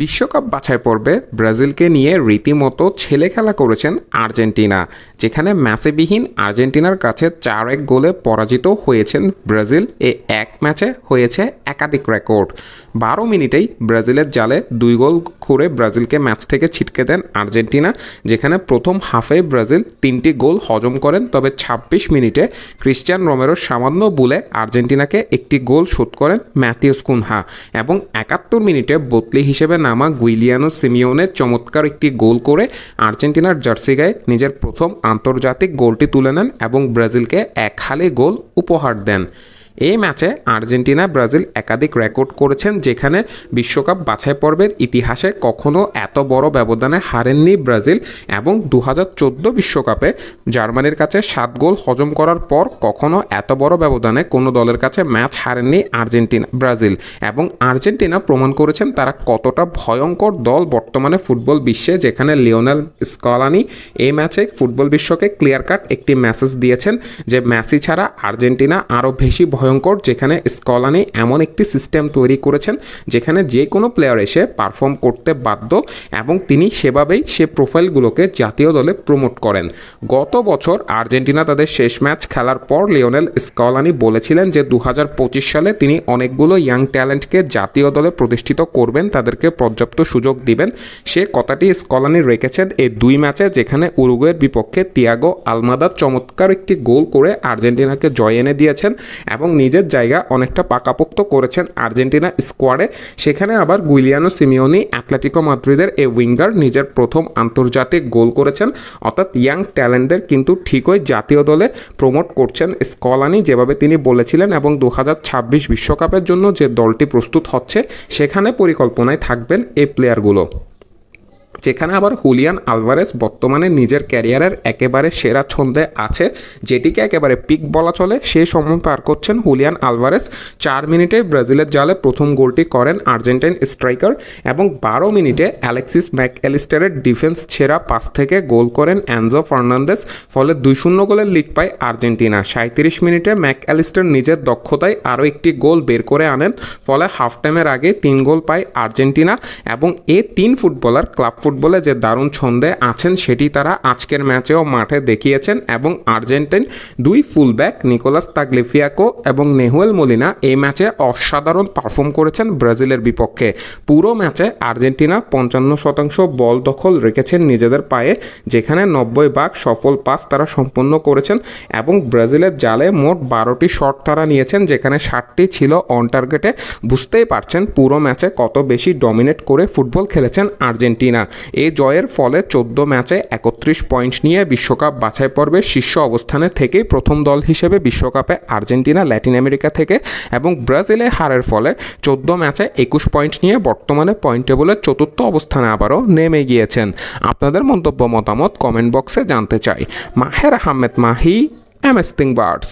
বিশ্বকাপ বাছাই পর্বে ব্রাজিলকে নিয়ে রীতিমতো ছেলে খেলা করেছেন আর্জেন্টিনা, যেখানে ম্যাচবিহীন আর্জেন্টিনার কাছে 4-1 গোলে পরাজিত হয়েছেন ব্রাজিল। এক ম্যাচে হয়েছে একাধিক রেকর্ড। 12 মিনিটেই ব্রাজিলের জালে 2 গোল করে ব্রাজিলকে ম্যাচ থেকে ছিটকে দেন আর্জেন্টিনা, যেখানে প্রথম হাফে ব্রাজিল 3টি গোল হজম করেন। তবে 26 মিনিটে ক্রিশ্চিয়ান রোমেরোর সামান্য বুলে আর্জেন্টিনাকে একটি গোল শোধ করেন ম্যাথিউস কুনহা, এবং 71 মিনিটে বদলি হিসেবে নামা গুইলিয়ানো সিমিওনের চমৎকার একটি গোল করে আর্জেন্টিনার জার্সি গায়ে নিজের প্রথম আন্তর্জাতিক গোলটি তুলে নেন এবং ব্রাজিলকে 1-0 গোল উপহার দেন। এই ম্যাচে আর্জেন্টিনা ব্রাজিল একাধিক রেকর্ড করেছেন, যেখানে বিশ্বকাপ বাছাই পর্বের ইতিহাসে কখনো এত বড় ব্যবধানে হারেননি ব্রাজিল, এবং 2014 বিশ্বকাপে জার্মানির কাছে 7 গোল হজম করার পর কখনো এত বড় ব্যবধানে কোনো দলের কাছে ম্যাচ হারেননি ব্রাজিল। এবং আর্জেন্টিনা প্রমাণ করেছেন তারা কতটা ভয়ঙ্কর দল বর্তমানে ফুটবল বিশ্বে, যেখানে লিওনেল স্কলানি এই ম্যাচে ফুটবল বিশ্বকে ক্লিয়ার কাট একটি মেসেজ দিয়েছেন যে মেসি ছাড়া আর্জেন্টিনা আরও বেশি ভয়ঙ্কর, যেখানে স্কলানি এমন একটি সিস্টেম তৈরি করেছেন যেখানে যে কোনো প্লেয়ার এসে পারফর্ম করতে বাধ্য, এবং তিনি সেভাবেই সে প্রোফাইলগুলোকে জাতীয় দলে প্রমোট করেন। গত বছর আর্জেন্টিনা তাদের শেষ ম্যাচ খেলার পর লিওনেল স্কলানি বলেছিলেন যে 2025 সালে তিনি অনেকগুলো ইয়াং ট্যালেন্টকে জাতীয় দলে প্রতিষ্ঠিত করবেন, তাদেরকে পর্যাপ্ত সুযোগ দিবেন। সে কথাটি স্কলানি রেখেছেন এই 2 ম্যাচে, যেখানে উরুগুয়ের বিপক্ষে তিয়াগো আলমাদা চমৎকার একটি গোল করে আর্জেন্টিনাকে জয় এনে দিয়েছেন এবং নিজের জায়গা অনেকটা পাকাপোক্ত করেছেন আর্জেন্টিনা স্কোয়াডে। সেখানে আবার গুইলিয়ানো সিমিওনি অ্যাটলেটিকো মাদ্রিদের এই উইঙ্গার নিজের প্রথম আন্তর্জাতিক গোল করেছেন। অর্থাৎ ইয়াং ট্যালেন্টদের কিন্তু ঠিকই জাতীয় দলে প্রমোট করছেন স্কলানি, যেভাবে তিনি বলেছিলেন, এবং 2026 বিশ্বকাপের জন্য যে দলটি প্রস্তুত হচ্ছে সেখানে পরিকল্পনায় থাকবেন এই প্লেয়ারগুলো। যেখানে আবার হুলিয়ান আলভারেস বর্তমানে নিজের ক্যারিয়ারের একেবারে সেরা ছন্দে আছে, যেটিকে একেবারে পিক বলা চলে। সেই সময় পার করছেন হুলিয়ান আলভারেস। 4 মিনিটে ব্রাজিলের জালে প্রথম গোলটি করেন আর্জেন্টাইন স্ট্রাইকার, এবং 12 মিনিটে অ্যালেক্সিস ম্যাকঅ্যালিস্টারের ডিফেন্স ছেঁড়া পাস থেকে গোল করেন এনজো ফার্নান্দেস, ফলে 2-0 গোলের লিড পায় আর্জেন্টিনা। 37 মিনিটে ম্যাকঅ্যালিস্টার নিজের দক্ষতায় আরও একটি গোল বের করে আনেন, ফলে হাফ টাইমের আগে 3 গোল পায় আর্জেন্টিনা। এবং এই 3 ফুটবলার ক্লাব ফুটবলে যে দারুণ ছন্দে আছেন সেটি তারা আজকের ম্যাচেও মাঠে দেখিয়েছেন, এবং আর্জেন্টাইন 2 ফুলব্যাক নিকোলাস তাগলিফিয়াকো এবং নেহুয়েল মোলিনা এই ম্যাচে অসাধারণ পারফর্ম করেছেন ব্রাজিলের বিপক্ষে। পুরো ম্যাচে আর্জেন্টিনা 55% বল দখল রেখেছেন নিজেদের পায়ে, যেখানে 90 সফল পাস তারা সম্পন্ন করেছেন, এবং ব্রাজিলের জালে মোট 12টি শট তারা নিয়েছেন, যেখানে 7টি ছিল অন টার্গেটে। বুঝতেই পারছেন পুরো ম্যাচে কত বেশি ডমিনেট করে ফুটবল খেলেছেন আর্জেন্টিনা। এই জয়ের ফলে 14 ম্যাচে 31 পয়েন্ট নিয়ে বিশ্বকাপ বাছাই পর্বে শীর্ষ অবস্থানে থেকেই প্রথম দল হিসেবে বিশ্বকাপে আর্জেন্টিনা ল্যাটিন আমেরিকা থেকে, এবং ব্রাজিলে হারের ফলে 14 ম্যাচে 21 পয়েন্ট নিয়ে বর্তমানে পয়েন্ট টেবলের 4র্থ অবস্থানে আবারও নেমে গিয়েছেন। আপনাদের মন্তব্য মতামত কমেন্ট বক্সে জানতে চাই। Maher Ahmed Mahi, MS thing birds.